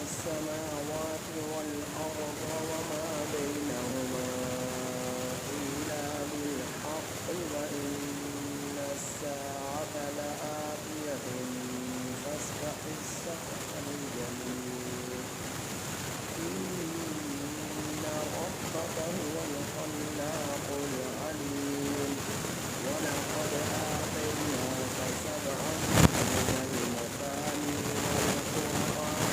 السماوات والأرض وما بينهما إلا بالحق وإن الساعة لآتية فاصفح الصفح الجميل إن ربك هو الخلاق العليم ولقد آتيناك سبعا من المثاني والقرآن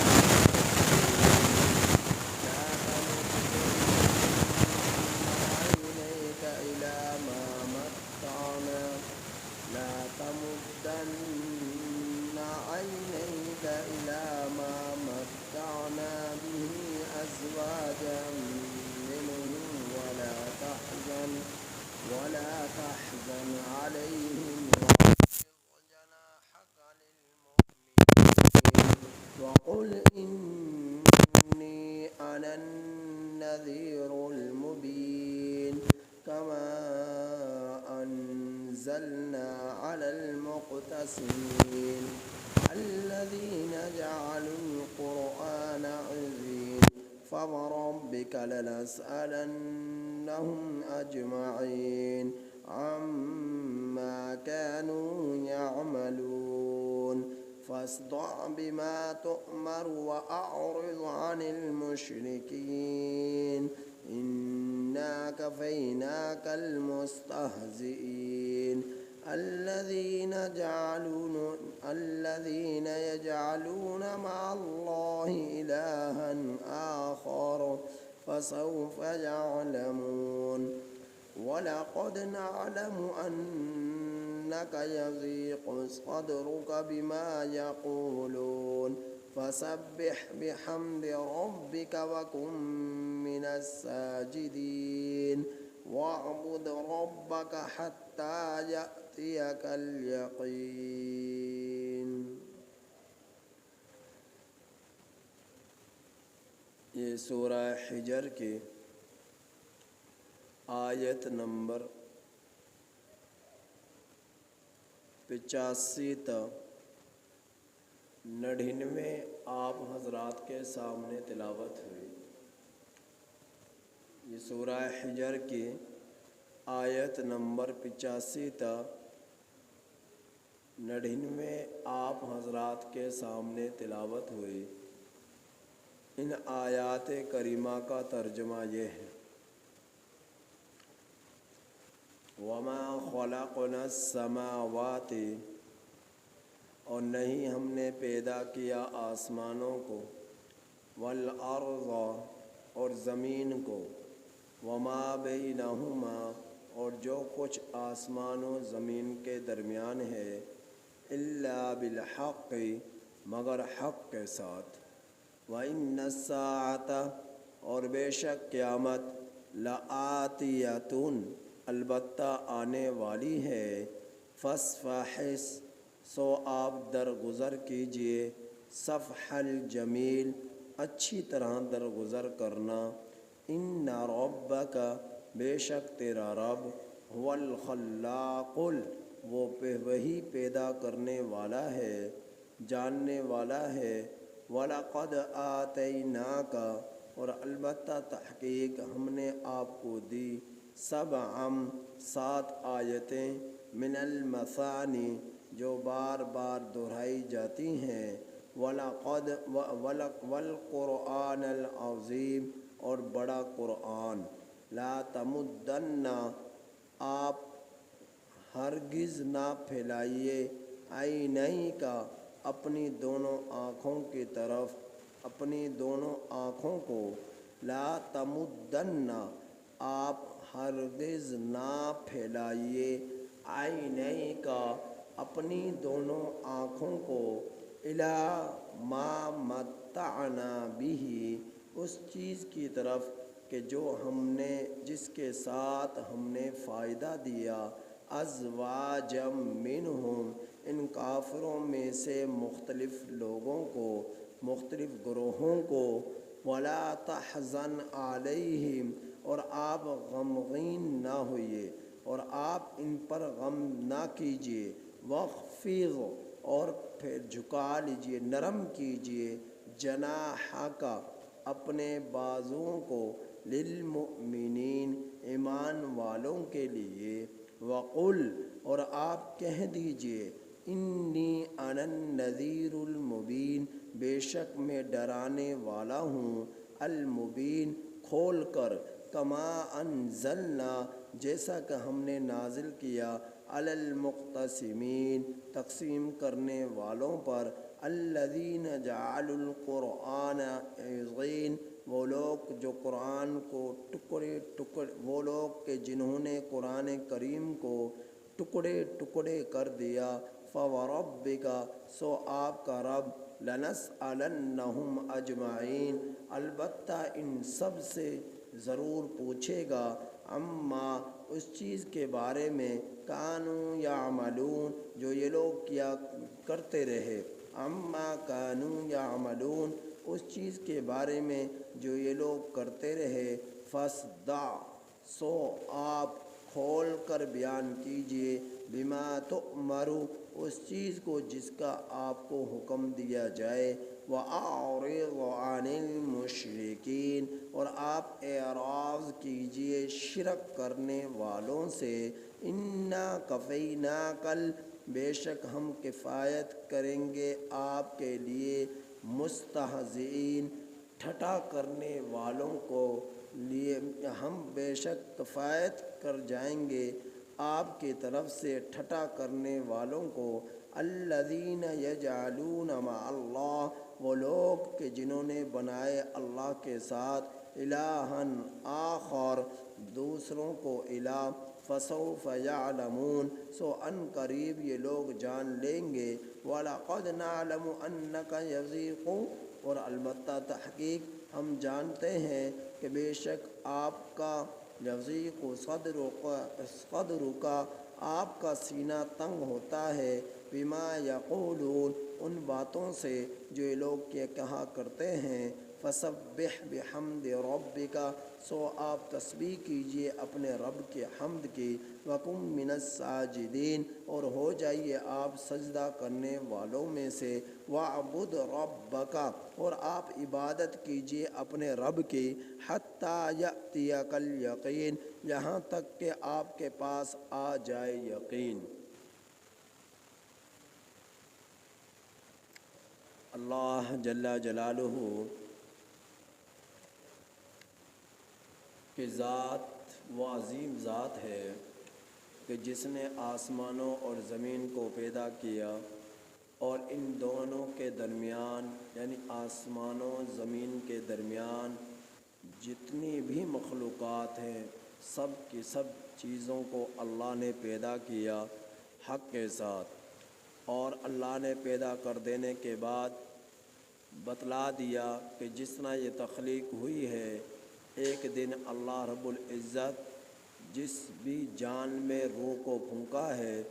لا تمدن عينيك إلى ما متعنا به أزواجا منهم ولا تحزن عليهم واخفض جناحك للمؤمنين وقل إني أنا النذير المبين كما أنزلنا على المقتسمين الذين جعلوا القرآن عزين فوربك لنسألنهم أجمعين عما كانوا يعملون فاصدع بما تؤمر وأعرض عن المشركين إنا كفيناك المستهزئين الذين يجعلون مع الله إلها آخر فسوف يعلمون ولقد نعلم أنك يضيق صدرك بما يقولون فسبح بحمد ربك وكن من الساجدين واعبد ربك حتى يأتيك اليقين. یہ سورہ حجر کی آیت نمبر 85 تا 99 آپ حضرات کے سامنے تلاوت ہوئی. یہ سورہ حجر کی آیت نمبر 85 تا 99 آپ حضرات کے سامنے تلاوت ہوئی. ان آیات کریمہ کا ترجمہ یہ ہے: وَمَا خَلَقْنَا السَّمَاوَاتِ، اور نہیں ہم نے پیدا کیا آسمانوں کو، وَالْأَرْضَ، اور زمین کو، وَمَا بَيْنَهُمَا، اور جو کچھ آسمان و زمین کے درمیان ہے، إِلَّا بِالْحَقِّ، مگر حق کے ساتھ، وَإِنَّ السَّاعَةَ، اور بے شک قیامت، لَآتِيَةٌ، البتہ آنے والی ہے، فَاصْفَحِ، سو آپ درگزر کیجئے، صفح الجمیل، اچھی طرح درگزر کرنا، ان ربک، بے شک تیرا رب، هو الخلاق، وہ وہی پیدا کرنے والا ہے، جاننے والا ہے، وَلَقَدْ آتَيْنَاكَ، اور البتہ تحقیق ہم نے آپ کو دی، 7 آیتیں، من المثانی، جو بار بار دہرائی جاتی ہیں، والقرآن العظیم، اور بڑا قرآن، لا تمدن، آپ ہرگز نہ پھیلائیے، عینیک، اپنی دونوں آنکھوں کی طرف، اپنی دونوں آنکھوں کو، لا تمدن، آپ ہرگز نہ پھیلائیے، عینیک، اپنی دونوں آنکھوں کو، الی ما متعنا بہ، اس چیز کی طرف کہ جو ہم نے، جس کے ساتھ ہم نے فائدہ دیا، ازواجم منہم، ان کافروں میں سے مختلف لوگوں کو، مختلف گروہوں کو، ولا تحزن علیہم، اور آپ غمگین نہ ہوئیے، اور آپ ان پر غم نہ کیجیے، واخفض، اور پھر جھکا لیجیے، نرم کیجیے، جناحک اپنے بازوؤں کو للمؤمنین ایمان والوں کے لیے وقل اور آپ کہہ دیجئے انی انا النذیر المبین بے شک میں ڈرانے والا ہوں المبین کھول کر کما انزلنا جیسا کہ ہم نے نازل کیا علی المقتسمین تقسیم کرنے والوں پر الذین جعلوا القرآن عضین وہ لوگ جو قرآن کو وہ لوگ کہ جنہوں نے قرآن کریم کو ٹکڑے ٹکڑے کر دیا فوربک سو آپ کا رب لنسألنہم اجمعین البتہ ان سب سے ضرور پوچھے گا اما اس چیز کے بارے میں کانوا یعملون جو یہ لوگ کیا کرتے رہے اما کانوا یعملون اس چیز کے بارے میں جو یہ لوگ کرتے رہے فاصدع سو آپ کھول کر بیان کیجئے بما تؤمر اس چیز کو جس کا آپ کو حکم دیا جائے وَأَعْرِضْ عَنِ الْمُشْرِكِينَ اور آپ اعراض کیجئے شرک کرنے والوں سے اِنَّا كَفَيْنَاكَ بے شک ہم کفایت کریں گے آپ کے لیے مستہزئین ٹھٹھا کرنے والوں کو لیے ہم بے شک کفایت کر جائیں گے آپ کی طرف سے ٹھٹھا کرنے والوں کو الذین یجعلون مع اللہ وہ لوگ کہ جنہوں نے بنائے اللہ کے ساتھ الہًا آخر دوسروں کو الہ فسوف یعلمون سو ان قریب یہ لوگ جان لیں گے وَلَقَدْ نَعْلَمُ أَنَّكَ يَضِيقُ اور البتہ تحقیق ہم جانتے ہیں کہ بے شک آپ کا یضیق صدرک آپ کا سینہ تنگ ہوتا ہے بما یقولون ان باتوں سے جو یہ لوگ یہ کہا کرتے ہیں فسبح بحمد ربک سو آپ تسبیح کیجئے اپنے رب کے حمد کی وکن من الساجدین اور ہو جائیے آپ سجدہ کرنے والوں میں سے وعبد ربک اور آپ عبادت کیجئے اپنے رب کی حتی یأتیک الیقین یہاں تک کہ آپ کے پاس آ جائے یقین۔ اللہ جل جلالہ کہ ذات وہ عظیم ذات ہے کہ جس نے آسمانوں اور زمین کو پیدا کیا اور ان دونوں کے درمیان یعنی آسمانوں زمین کے درمیان جتنی بھی مخلوقات ہیں سب کی سب چیزوں کو اللہ نے پیدا کیا حق کے ساتھ، اور اللہ نے پیدا کر دینے کے بعد بتلا دیا کہ جس طرح یہ تخلیق ہوئی ہے ایک دن اللہ رب العزت جس بھی جان میں روح کو پھونکا ہے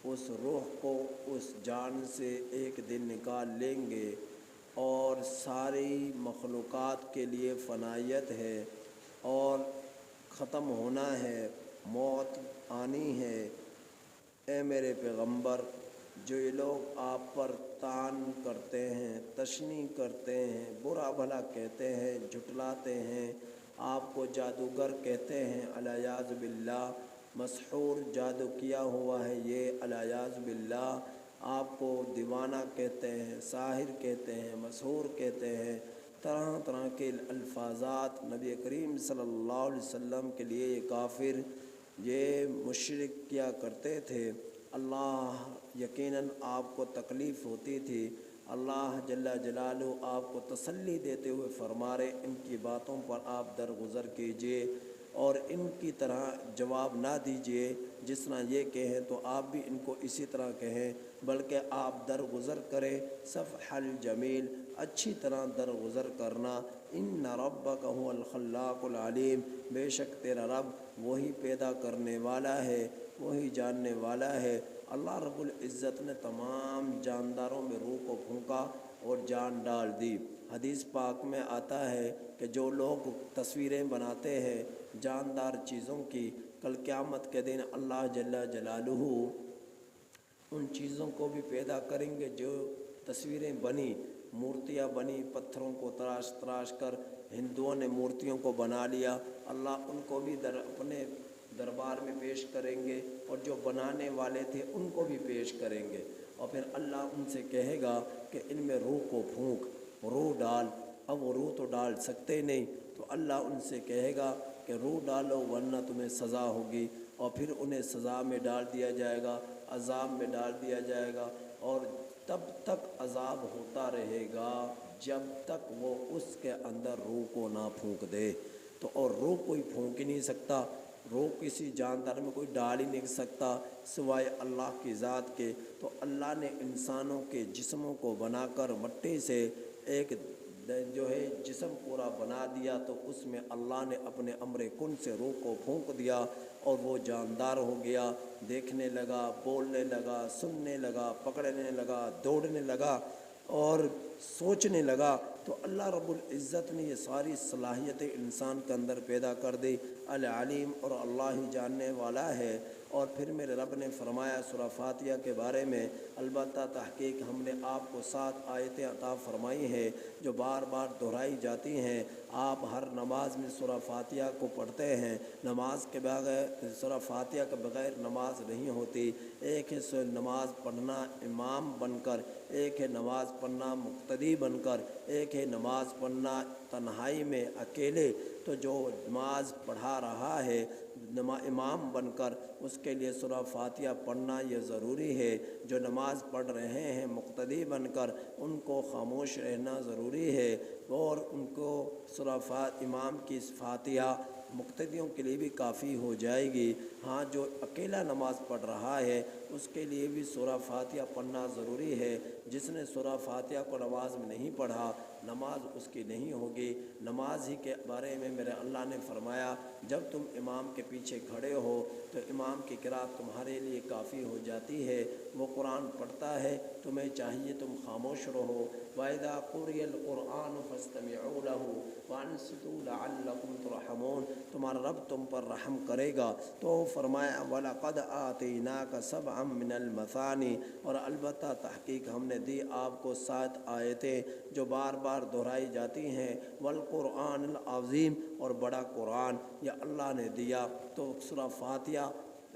اس روح کو اس جان سے ایک دن نکال لیں گے، اور ساری مخلوقات کے لیے فنائیت ہے اور ختم ہونا ہے، موت آنی ہے۔ اے میرے پیغمبر جو یہ لوگ آپ پر طعن کرتے ہیں، تشنیع کرتے ہیں، برا بھلا کہتے ہیں، جھٹلاتے ہیں، آپ کو جادوگر کہتے ہیں الیاذ باللہ، مسحور جادو کیا ہوا ہے یہ الیاذ باللہ، آپ کو دیوانہ کہتے ہیں، ساحر کہتے ہیں، مسحور کہتے ہیں، طرح طرح کے الفاظات نبی کریم صلی اللہ علیہ وسلم کے لیے یہ کافر یہ مشرک کیا کرتے تھے۔ اللہ یقیناً آپ کو تکلیف ہوتی تھی، اللہ جل جلالہ آپ کو تسلی دیتے ہوئے فرما رہے ان کی باتوں پر آپ درگزر کیجئے اور ان کی طرح جواب نہ دیجئے، جس طرح یہ کہیں تو آپ بھی ان کو اسی طرح کہیں، بلکہ آپ درگزر کریں صفح الجمیل، اچھی طرح درگزر کرنا۔ ان ربک هو الخلاق العلیم بے شک تیرا رب وہی پیدا کرنے والا ہے، وہی جاننے والا ہے۔ اللہ رب العزت نے تمام جانداروں میں روح کو پھونکا اور جان ڈال دی۔ حدیث پاک میں آتا ہے کہ جو لوگ تصویریں بناتے ہیں جاندار چیزوں کی، کل قیامت کے دن اللہ جل جلالہ ان چیزوں کو بھی پیدا کریں گے جو تصویریں بنی، مورتیاں بنی، پتھروں کو تراش تراش کر ہندوؤں نے مورتیوں کو بنا لیا، اللہ ان کو بھی اپنے دربار میں پیش کریں گے، اور جو بنانے والے تھے ان کو بھی پیش کریں گے، اور پھر اللہ ان سے کہے گا کہ ان میں روح کو پھونک، روح ڈال۔ اب وہ روح تو ڈال سکتے نہیں، تو اللہ ان سے کہے گا کہ روح ڈالو ورنہ تمہیں سزا ہوگی، اور پھر انہیں سزا میں ڈال دیا جائے گا، عذاب میں ڈال دیا جائے گا، اور تب تک عذاب ہوتا رہے گا جب تک وہ اس کے اندر روح کو نہ پھونک دے۔ تو اور روح کوئی پھونک ہی نہیں سکتا، روح کسی جاندار میں کوئی ڈال ہی نہیں سکتا سوائے اللہ کی ذات کے۔ تو اللہ نے انسانوں کے جسموں کو بنا کر مٹی سے ایک جو ہے جسم پورا بنا دیا، تو اس میں اللہ نے اپنے امر کن سے روح کو پھونک دیا، اور وہ جاندار ہو گیا، دیکھنے لگا، بولنے لگا، سننے لگا، پکڑنے لگا، دوڑنے لگا اور سوچنے لگا۔ تو اللہ رب العزت نے یہ ساری صلاحیتیں انسان کے اندر پیدا کر دی۔ العلیم، اور اللہ ہی جاننے والا ہے۔ اور پھر میرے رب نے فرمایا سورہ فاتحہ کے بارے میں، البتہ تحقیق ہم نے آپ کو 7 آیتیں عطا فرمائی ہیں جو بار بار دہرائی جاتی ہیں۔ آپ ہر نماز میں سورہ فاتحہ کو پڑھتے ہیں، نماز کے بغیر سورہ فاتحہ کے بغیر نماز نہیں ہوتی۔ ایک ہے نماز پڑھنا امام بن کر، ایک ہے نماز پڑھنا مقتدی بن کر، ایک ہے نماز پڑھنا تنہائی میں اکیلے۔ تو جو نماز پڑھا رہا ہے امام بن کر، اس کے لیے سورہ فاتحہ پڑھنا یہ ضروری ہے۔ جو نماز پڑھ رہے ہیں مقتدی بن کر، ان کو خاموش رہنا ضروری ہے، اور ان کو امام کی فاتحہ مقتدیوں کے لیے بھی کافی ہو جائے گی۔ ہاں، جو اکیلا نماز پڑھ رہا ہے اس کے لیے بھی سورہ فاتحہ پڑھنا ضروری ہے۔ جس نے سورہ فاتحہ کو نماز میں نہیں پڑھا، نماز اس کی نہیں ہوگی۔ نماز ہی کے بارے میں میرے اللہ نے فرمایا، جب تم امام کے پیچھے کھڑے ہو تو امام کی قرات تمہارے لیے کافی ہو جاتی ہے۔ وہ قرآن پڑھتا ہے، تمہیں چاہیے تم خاموش رہو۔ وَإِذَا قُرِئَ الْقُرْآنُ فَاسْتَمِعُوا لَهُ وَأَنصِتُوا لَعَلَّكُمْ تُرْحَمُونَ۔ تمہارا رب تم پر رحم کرے گا۔ تو فرمایا وَلَقَدْ آتَيْنَاكَ سَبْعًا مِّنَ الْمَثَانِي، اور البتہ تحقیق ہم نے دی آپ کو 7 آیتیں جو بار بار دہرائی جاتی ہیں، والقرآن العظیم، اور بڑا قرآن یہ اللہ نے دیا۔ تو سورہ فاتحہ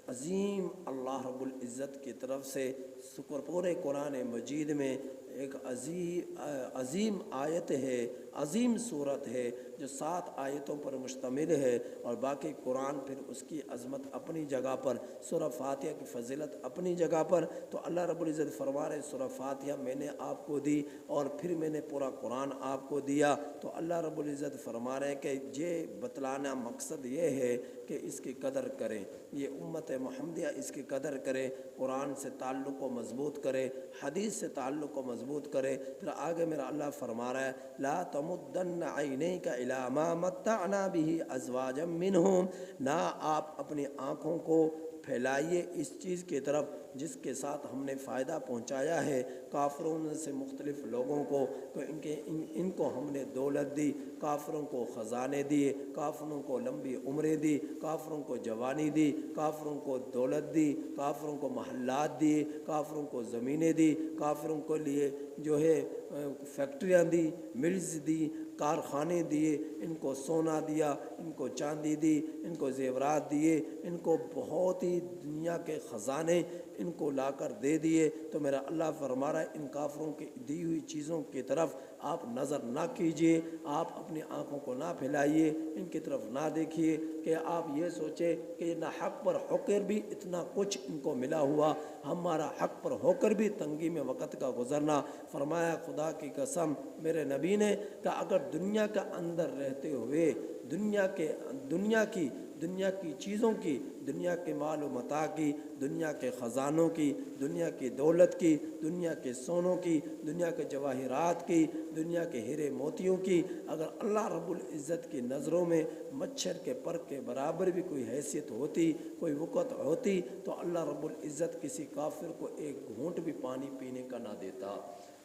عظیم اللہ رب العزت کی طرف سے پورے قرآن مجید میں ایک عظیم آیت ہے، عظیم صورت ہے جو 7 آیتوں پر مشتمل ہے، اور باقی قرآن پھر اس کی عظمت اپنی جگہ پر، سورہ فاتحہ کی فضیلت اپنی جگہ پر۔ تو اللہ رب العزت فرما رہے سورہ فاتحہ میں نے آپ کو دی، اور پھر میں نے پورا قرآن آپ کو دیا۔ تو اللہ رب العزت فرما رہے کہ یہ بتلانا مقصد یہ ہے کہ اس کی قدر کریں، یہ امت محمدیہ اس کی قدر کرے، قرآن سے تعلق کو مضبوط کرے، حدیث سے تعلق کو مضبوط کرے۔ پھر آگے میرا اللہ فرما رہا ہے لا تمدن عینیک الی ما متعنا به ازواجا منہم، نہ آپ اپنی آنکھوں کو پھیلائیے اس چیز کی طرف جس کے ساتھ ہم نے فائدہ پہنچایا ہے کافروں سے مختلف لوگوں کو۔ تو ان کو ہم نے دولت دی، کافروں کو خزانے دیے، کافروں کو لمبی عمریں دی، کافروں کو جوانی دی، کافروں کو دولت دی، کافروں کو محلات دیے، کافروں کو زمینیں دی، کافروں کے لیے جو ہے فیکٹریاں دی، ملز دی، کارخانے دیے، ان کو سونا دیا، ان کو چاندی دی، ان کو زیورات دیے، ان کو بہت ہی دنیا کے خزانے ان کو لا کر دے دیے۔ تو میرا اللہ فرما رہا ہے ان کافروں کی دی ہوئی چیزوں کی طرف آپ نظر نہ کیجیے، آپ اپنی آنکھوں کو نہ پھیلائیے، ان کی طرف نہ دیکھیے کہ آپ یہ سوچیں کہ نہ حق پر ہو کر بھی اتنا کچھ ان کو ملا ہوا، ہمارا حق پر ہو کر بھی تنگی میں وقت کا گزرنا۔ فرمایا خدا کی قسم میرے نبی نے کہ اگر دنیا کے اندر رہتے ہوئے دنیا کی چیزوں کی، دنیا کے مال و متاع کی، دنیا کے خزانوں کی، دنیا کی دولت کی، دنیا کے سونوں کی، دنیا کے جواہرات کی، دنیا کے ہیرے موتیوں کی، اگر اللہ رب العزت کی نظروں میں مچھر کے پر کے برابر بھی کوئی حیثیت ہوتی، کوئی وقت ہوتی، تو اللہ رب العزت کسی کافر کو ایک گھونٹ بھی پانی پینے کا نہ دیتا۔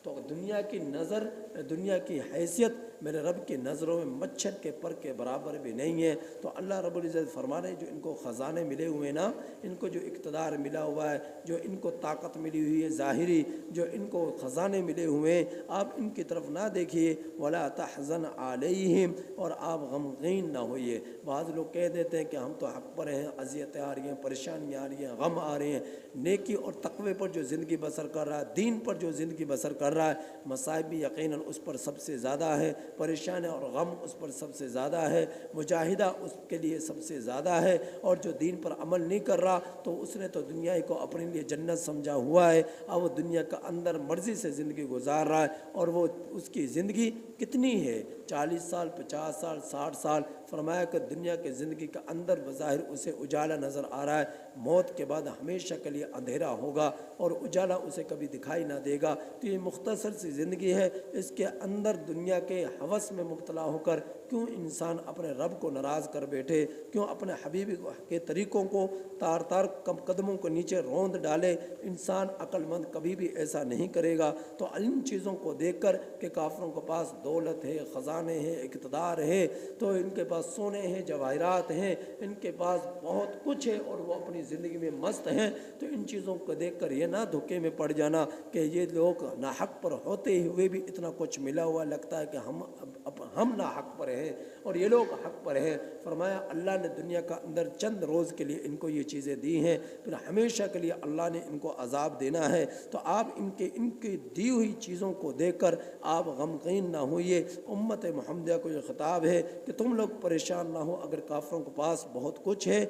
تو دنیا کی نظر، دنیا کی حیثیت میرے رب کی نظروں میں مچھر کے پر کے برابر بھی نہیں ہے۔ تو اللہ رب العزت فرما رہے ہیں جو ان کو خزانے ملے ہوئے نا، ان کو جو اقتدار ملا ہوا ہے، جو ان کو طاقت ملی ہوئی ہے ظاہری، جو ان کو خزانے ملے ہوئے ہیں، آپ ان کی طرف نہ دیکھیے۔ ولا تحزن علیہم، اور آپ غمگین نہ ہوئیے۔ بعض لوگ کہہ دیتے ہیں کہ ہم تو حق پر ہیں، اذیتیں آ رہی ہیں، پریشانیاں آ رہی ہیں، غم آ رہے ہیں۔ نیکی اور تقوی پر جو زندگی بسر کر رہا ہے، دین پر جو زندگی بسر کر رہا ہے، مصائب بھی یقیناً اس پر سب سے زیادہ ہے، پریشانیاں اور غم اس پر سب سے زیادہ ہے، مجاہدہ اس کے لیے سب سے زیادہ ہے۔ اور جو دین پر عمل نہیں کر رہا تو اس نے تو دنیا کو اپنے لیے جنت سمجھا ہوا ہے، اب وہ دنیا کا اندر مرضی سے زندگی گزار رہا ہے، اور وہ اس کی زندگی کتنی ہے، 40 سال، 50 سال، 60 سال۔ فرمایا کہ دنیا کے زندگی کا اندر بظاہر اسے اجالا نظر آ رہا ہے، موت کے بعد ہمیشہ کے لیے اندھیرا ہوگا اور اجالا اسے کبھی دکھائی نہ دے گا۔ تو یہ مختصر سی زندگی ہے، اس کے اندر دنیا کے ہوس میں مبتلا ہو کر کیوں انسان اپنے رب کو ناراض کر بیٹھے، کیوں اپنے حبیب کے طریقوں کو تار تار قدموں کو نیچے روند ڈالے۔ انسان عقل مند کبھی بھی ایسا نہیں کرے گا۔ تو ان چیزوں کو دیکھ کر کہ کافروں کے پاس دولت ہے، خزانے ہیں، اقتدار ہے، تو ان کے پاس سونے ہیں، جواہرات ہیں، ان کے پاس بہت کچھ ہے اور وہ اپنی زندگی میں مست ہیں، تو ان چیزوں کو دیکھ کر یہ نہ دھوکے میں پڑ جانا کہ یہ لوگ ناحق پر ہوتے ہوئے بھی اتنا کچھ ملا ہوا لگتا ہے کہ ہم ناحق پر ہیں اور یہ لوگ حق پر ہیں۔ فرمایا اللہ نے دنیا کا اندر چند روز کے لیے ان کو یہ چیزیں دی ہیں، پھر ہمیشہ کے لیے اللہ نے ان کو عذاب دینا ہے۔ تو آپ ان کی دی ہوئی چیزوں کو دیکھ کر آپ غمگین نہ ہوئیے۔ امت محمدیہ کو یہ خطاب ہے کہ تم لوگ پریشان نہ ہو، اگر کافروں کے پاس بہت کچھ ہے،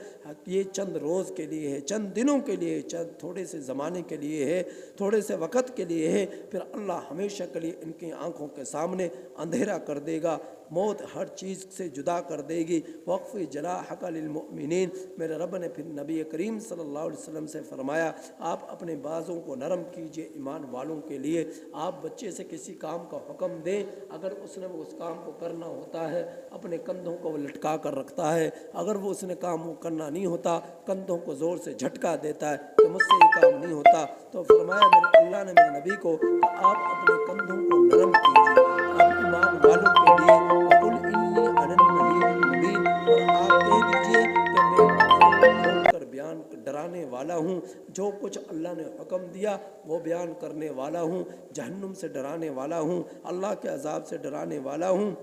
یہ چند روز کے لیے ہے، چند دنوں کے لیے، چند تھوڑے سے زمانے کے لیے ہے، تھوڑے سے وقت کے لیے ہے، پھر اللہ ہمیشہ کے لیے ان کی آنکھوں کے سامنے اندھیرا کر دے گا، موت ہر چیز سے جدا کر دے گی۔ وقف جناحک للمؤمنین، میرے رب نے پھر نبی کریم صلی اللہ علیہ وسلم سے فرمایا آپ اپنے بازوں کو نرم کیجئے ایمان والوں کے لیے۔ آپ بچے سے کسی کام کا حکم دیں، اگر اس نے اس کام کو کرنا ہوتا ہے اپنے کندھوں کو وہ لٹکا کر رکھتا ہے، اگر وہ اس نے کام وہ کرنا نہیں ہوتا کندھوں کو زور سے جھٹکا دیتا ہے کہ مجھ سے یہ کام نہیں ہوتا۔ تو فرمایا میرے اللہ نے میرے نبی کو کہ آپ اپنے کندھوں کو نرم کیجئے آپ ایمان والوں کے لیے، وَقُلْ إِنِّي أَنَا النَّذِيرُ الْمُبِينُ، اور آپ کہہ دیجئے کہ میں کھول کر بیان ڈرانے والا ہوں، جو کچھ اللہ نے حکم دیا وہ بیان کرنے والا ہوں، جہنم سے ڈرانے والا ہوں، اللہ کے عذاب سے ڈرانے والا ہوں۔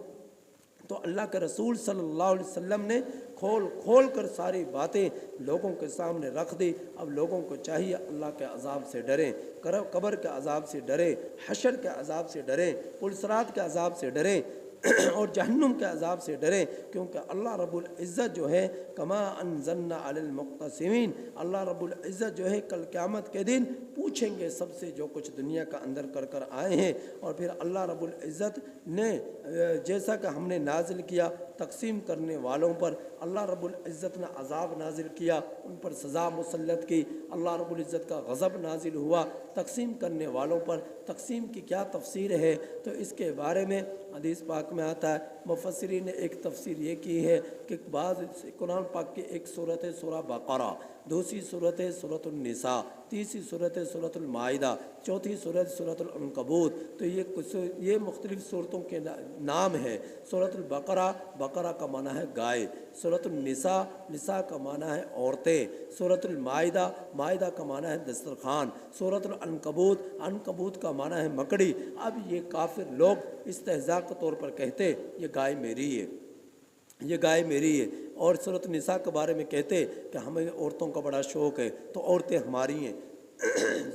تو اللہ کے رسول صلی اللہ علیہ وسلم نے کھول کر ساری باتیں لوگوں کے سامنے رکھ دی۔ اب لوگوں کو چاہیے اللہ کے عذاب سے ڈریں، قبر کے عذاب سے ڈریں، حشر کے عذاب سے ڈریں، پلسرات کے عذاب سے ڈریں اور جہنم کے عذاب سے ڈریں، کیونکہ اللہ رب العزت جو ہے کما انزلنا علی المقتسمین، اللہ رب العزت جو ہے کل قیامت کے دن پوچھیں گے سب سے جو کچھ دنیا کا اندر کر آئے ہیں، اور پھر اللہ رب العزت نے جیسا کہ ہم نے نازل کیا تقسیم کرنے والوں پر، اللہ رب العزت نے عذاب نازل کیا، ان پر سزا مسلط کی، اللہ رب العزت کا غضب نازل ہوا تقسیم کرنے والوں پر۔ تقسیم کی کیا تفسیر ہے تو اس کے بارے میں حدیث پاک میں آتا ہے، مفسرین نے ایک تفسیر یہ کی ہے کہ بعض قرآن پاک کی ایک صورت ہے سورہ بقرہ، دوسری صورت ہے سورۃ النساء، تیسری صورت ہے سورۃ المائدہ، چوتھی صورت سورۃ العنکبوت، تو یہ مختلف صورتوں کے نام ہے۔ سورۃ البقرہ، بقرہ کا معنی ہے گائے، سورۃ النساء، نساء کا معنی ہے عورتیں، سورۃ المائدہ، مائدہ کا معنی ہے دسترخوان، سورۃ العنکبوت، عنکبوت کا معنی ہے مکڑی۔ اب یہ کافر لوگ استہزاء کے طور پر کہتے یہ گائے میری ہے، یہ گائے میری ہے، اور سورۃ النساء کے بارے میں کہتے کہ ہمیں عورتوں کا بڑا شوق ہے تو عورتیں ہماری ہیں۔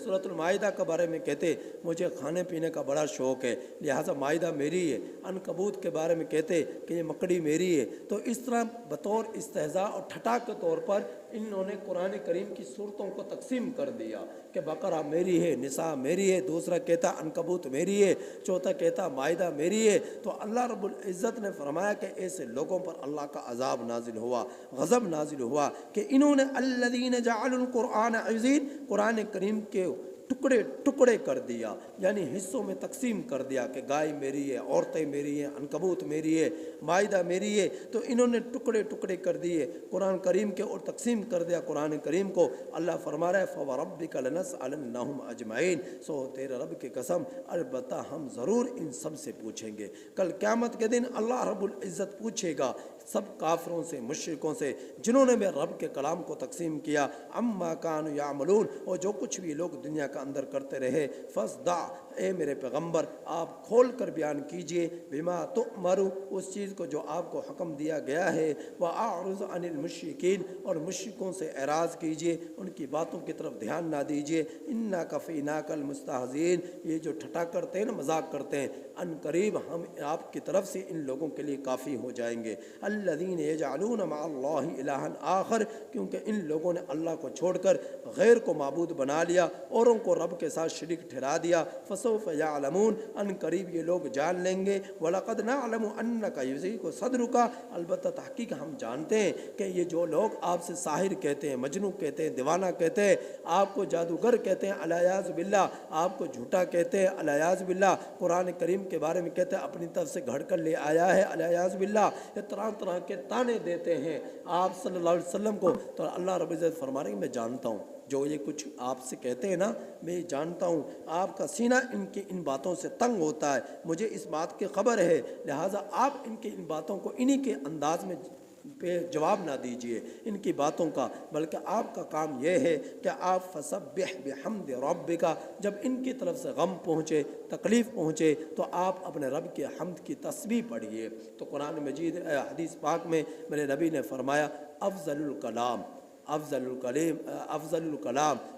سورۃ المائدہ کے بارے میں کہتے مجھے کھانے پینے کا بڑا شوق ہے لہٰذا مائدہ میری ہے۔ عنکبوت کے بارے میں کہتے کہ یہ مکڑی میری ہے۔ تو اس طرح بطور استہزاء اور ٹھٹا کے طور پر انہوں نے قرآن کریم کی صورتوں کو تقسیم کر دیا کہ بقرہ میری ہے، نساء میری ہے، دوسرا کہتا عنکبوت میری ہے، چوتھا کہتا مائدہ میری ہے۔ تو اللہ رب العزت نے فرمایا کہ ایسے لوگوں پر اللہ کا عذاب نازل ہوا، غضب نازل ہوا کہ انہوں نے الذین جعلوا القرآن عضین، قرآن کریم کے ٹکڑے ٹکڑے کر دیا، یعنی حصوں میں تقسیم کر دیا کہ گائے میری ہے، عورتیں میری ہیں، عنکبوت میری ہے، مائدہ میری ہے، تو انہوں نے ٹکڑے ٹکڑے کر دیے قرآن کریم کے اور تقسیم کر دیا قرآن کریم کو۔ اللہ فرما رہا ہے فَوَرَبِّكَ لَنَسْأَلَنَّهُمْ أَجْمَعِينَ، سو تیرے رب کی قسم البتہ ہم ضرور ان سب سے پوچھیں گے۔ کل قیامت کے دن اللہ رب العزت پوچھے گا سب کافروں سے، مشرکوں سے، جنہوں نے میرے رب کے کلام کو تقسیم کیا، عما کانوا یعملون، اور جو کچھ بھی لوگ دنیا کا اندر کرتے رہے، فاصدع، اے میرے پیغمبر آپ کھول کر بیان کیجئے، بما تؤمر، اس چیز کو جو آپ کو حکم دیا گیا ہے، واعرض عن المشرکین، اور مشرکوں سے اعراض کیجئے، ان کی باتوں کی طرف دھیان نہ دیجئے، انا کفیناک المستہزئین، یہ جو ٹھٹا کرتے ہیں نا، مذاق کرتے ہیں، ان قریب ہم آپ کی طرف سے ان لوگوں کے لیے کافی ہو جائیں گے۔ الذین یجعلون مع اللہ الہا آخر، کیونکہ ان لوگوں نے اللہ کو چھوڑ کر غیر کو معبود بنا لیا، اوروں کو رب کے ساتھ شریک ٹھہرا دیا۔ فسوف یعلمون، ان قریب یہ لوگ جان لیں گے۔ وَلَقَدْ نَعْلَمُ أَنَّكَ يُضِيقُ صَدْرُكَ، البتہ تحقیق ہم جانتے ہیں کہ یہ جو لوگ آپ سے ساحر کہتے ہیں، مجنون کہتے ہیں، دیوانہ کہتے ہیں، آپ کو جادوگر کہتے ہیں الیاذ باللہ، آپ کو جھوٹا کہتے ہیں الیاذ باللہ، قرآن کریم کے بارے میں کہتے ہیں اپنی طرف سے گھڑ کر لے آیا ہے الیاذ باللہ، یہ طرح طرح کے تانے دیتے ہیں آپ صلی اللہ علیہ وسلم کو، تو اللہ رب العزت فرما رہے ہیں میں جانتا ہوں جو یہ کچھ آپ سے کہتے ہیں نا، میں جانتا ہوں آپ کا سینہ ان کی ان باتوں سے تنگ ہوتا ہے، مجھے اس بات کی خبر ہے، لہٰذا آپ ان کی ان باتوں کو انہی کے انداز میں پہ جواب نہ دیجئے ان کی باتوں کا، بلکہ آپ کا کام یہ ہے کہ آپ فسبح بحمد ربک، جب ان کی طرف سے غم پہنچے، تکلیف پہنچے، تو آپ اپنے رب کے حمد کی تسبیح پڑھیے۔ تو قرآن مجید حدیث پاک میں میرے نبی نے فرمایا افضل الکلام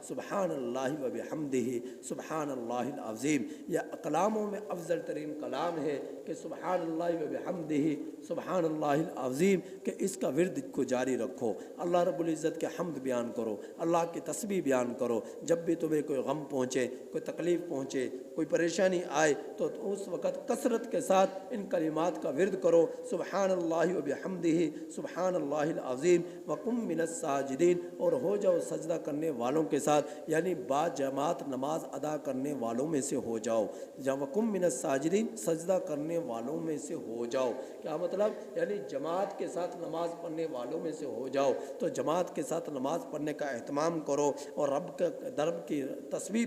سبحان اللہ و بحمدہ سبحان اللہ العظیم، یہ کلاموں میں افضل ترین کلام ہے کہ سبحان اللہ و بحمدہ سبحان اللہ العظیم، کہ اس کا ورد کو جاری رکھو، اللہ رب العزت کے حمد بیان کرو، اللہ کی تسبیح بیان کرو، جب بھی تمہیں کوئی غم پہنچے، کوئی تکلیف پہنچے، کوئی پریشانی آئے، تو اس وقت کثرت کے ساتھ ان کلمات کا ورد کرو، سبحان اللہ و بحمدہ سبحان اللہ العظیم وقم من الساجدین، اور ہو جاؤ سجدہ کرنے والوں کے ساتھ، یعنی با جماعت نماز ادا کرنے والوں میں سے ہو جاؤ، وقم من الساجدین، سجدہ کرنے والوں میں سے ہو جاؤ، کیا مطلب؟ یعنی جماعت کے ساتھ نماز پڑھنے والوں میں سے ہو جاؤ، تو جماعت کے ساتھ نماز پڑھنے کا اہتمام کرو، اور رب کے درب کی تسبیح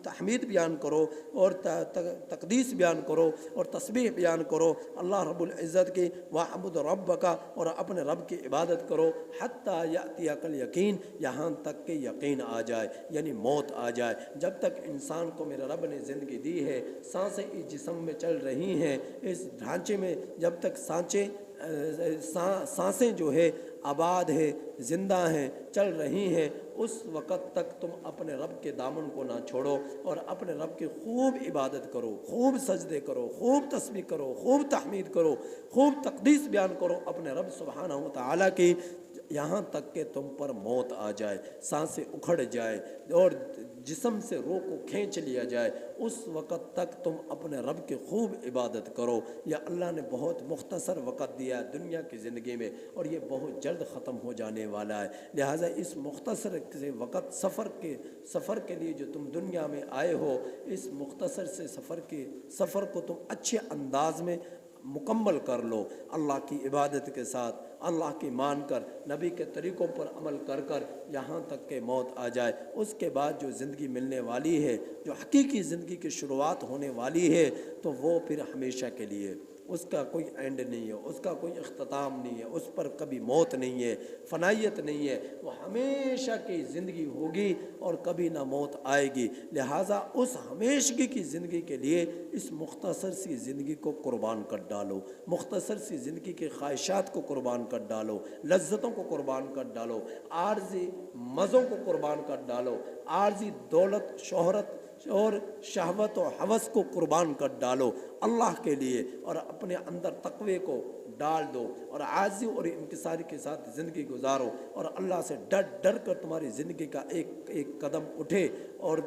تحمید بیان کرو، اور تقدیس بیان کرو، اور تسبیح بیان کرو اللہ رب العزت کی، وَاعْبُدْ رَبَّكَ، اور اپنے رب کی عبادت کرو، حَتَّى يَأْتِيَكَ الْيَقِينُ، یہاں تک کہ یقین آ جائے، یعنی موت آ جائے۔ جب تک انسان کو میرے رب نے زندگی دی ہے، سانسیں اس جسم میں چل رہی ہیں، اس ڈھانچے میں جب تک سانسیں جو ہے آباد ہے، زندہ ہیں، چل رہی ہیں، اس وقت تک تم اپنے رب کے دامن کو نہ چھوڑو، اور اپنے رب کی خوب عبادت کرو، خوب سجدے کرو، خوب تسبیح کرو، خوب تحمید کرو، خوب تقدیس بیان کرو اپنے رب سبحانہ و تعالیٰ کی، یہاں تک کہ تم پر موت آ جائے، سانسیں اکھڑ جائے، اور جسم سے روح کو کھینچ لیا جائے، اس وقت تک تم اپنے رب کی خوب عبادت کرو۔ یا اللہ نے بہت مختصر وقت دیا ہے دنیا کی زندگی میں، اور یہ بہت جلد ختم ہو جانے والا ہے، لہٰذا اس مختصر سے وقت سفر کے لیے جو تم دنیا میں آئے ہو، اس مختصر سے سفر کو تم اچھے انداز میں مکمل کر لو، اللہ کی عبادت کے ساتھ، اللہ کی مان کر، نبی کے طریقوں پر عمل کر کر، یہاں تک کہ موت آ جائے۔ اس کے بعد جو زندگی ملنے والی ہے، جو حقیقی زندگی کی شروعات ہونے والی ہے، تو وہ پھر ہمیشہ کے لیے، اس کا کوئی اینڈ نہیں ہے، اس کا کوئی اختتام نہیں ہے، اس پر کبھی موت نہیں ہے، فنائیت نہیں ہے، وہ ہمیشہ کی زندگی ہوگی اور کبھی نہ موت آئے گی۔ لہٰذا اس ہمیشگی کی زندگی کے لیے اس مختصر سی زندگی کو قربان کر ڈالو، مختصر سی زندگی کے خواہشات کو قربان کر ڈالو، لذتوں کو قربان کر ڈالو، عارضی مزوں کو قربان کر ڈالو، عارضی دولت، شہرت اور شہوت و ہوس کو قربان کر ڈالو اللہ کے لیے، اور اپنے اندر تقوی کو ڈال دو اور عاجزی اور انکساری کے ساتھ زندگی گزارو، اور اللہ سے ڈر ڈر کر تمہاری زندگی کا ایک ایک قدم اٹھے اور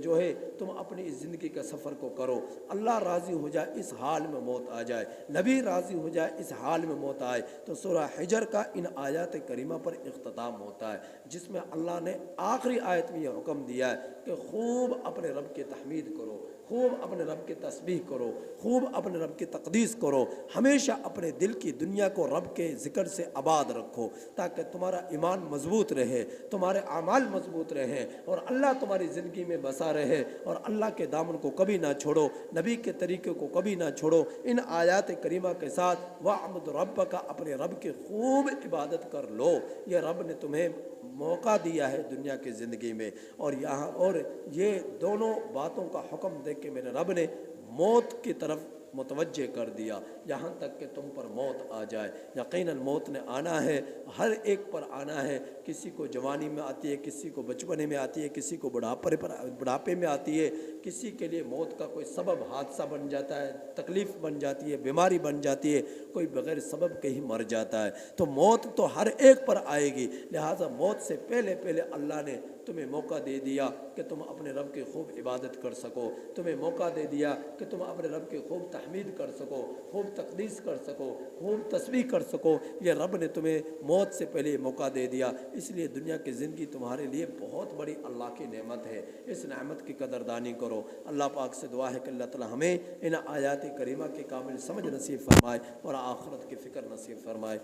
جو ہے تم اپنی اس زندگی کا سفر کو کرو۔ اللہ راضی ہو جائے اس حال میں موت آ جائے، نبی راضی ہو جائے اس حال میں موت آئے، تو سورہ حجر کا ان آیات کریمہ پر اختتام ہوتا ہے، جس میں اللہ نے آخری آیت میں یہ حکم دیا ہے کہ خوب اپنے رب کی تحمید کرو، خوب اپنے رب کی تسبیح کرو، خوب اپنے رب کی تقدیس کرو، ہمیشہ اپنے دل کی دنیا کو رب کے ذکر سے آباد رکھو تاکہ تمہارا ایمان مضبوط رہے، تمہارے اعمال مضبوط رہیں، اور اللہ تمہاری زندگی میں بسا رہے، اور اللہ کے دامن کو کبھی نہ چھوڑو، نبی کے طریقے کو کبھی نہ چھوڑو۔ ان آیات کریمہ کے ساتھ وَاعْبُدْ رَبَّكَ، اپنے رب کی خوب عبادت کر لو، یہ رب نے تمہیں موقع دیا ہے دنیا کی زندگی میں، اور یہاں اور یہ دونوں باتوں کا حکم دے کے میرے رب نے موت کی طرف متوجہ کر دیا، یہاں تک کہ تم پر موت آ جائے۔ یقیناً موت نے آنا ہے، ہر ایک پر آنا ہے، کسی کو جوانی میں آتی ہے، کسی کو بچپنے میں آتی ہے، کسی کو بڑھاپے میں آتی ہے، کسی کے لیے موت کا کوئی سبب حادثہ بن جاتا ہے، تکلیف بن جاتی ہے، بیماری بن جاتی ہے، کوئی بغیر سبب کے ہی مر جاتا ہے۔ تو موت تو ہر ایک پر آئے گی، لہٰذا موت سے پہلے پہلے اللہ نے تمہیں موقع دے دیا کہ تم اپنے رب کی خوب عبادت کر سکو، تمہیں موقع دے دیا کہ تم اپنے رب کی خوب تحمید کر سکو، خوب تقدیس کر سکو، خوب تسبیح کر سکو، یہ رب نے تمہیں موت سے پہلے موقع دے دیا۔ اس لیے دنیا کی زندگی تمہارے لیے بہت بڑی اللہ کی نعمت ہے، اس نعمت کی قدردانی کرو۔ اللہ پاک سے دعا ہے کہ اللہ تعالی ہمیں ان آیات کریمہ کی کامل سمجھ نصیب فرمائے اور آخرت کی فکر نصیب فرمائے۔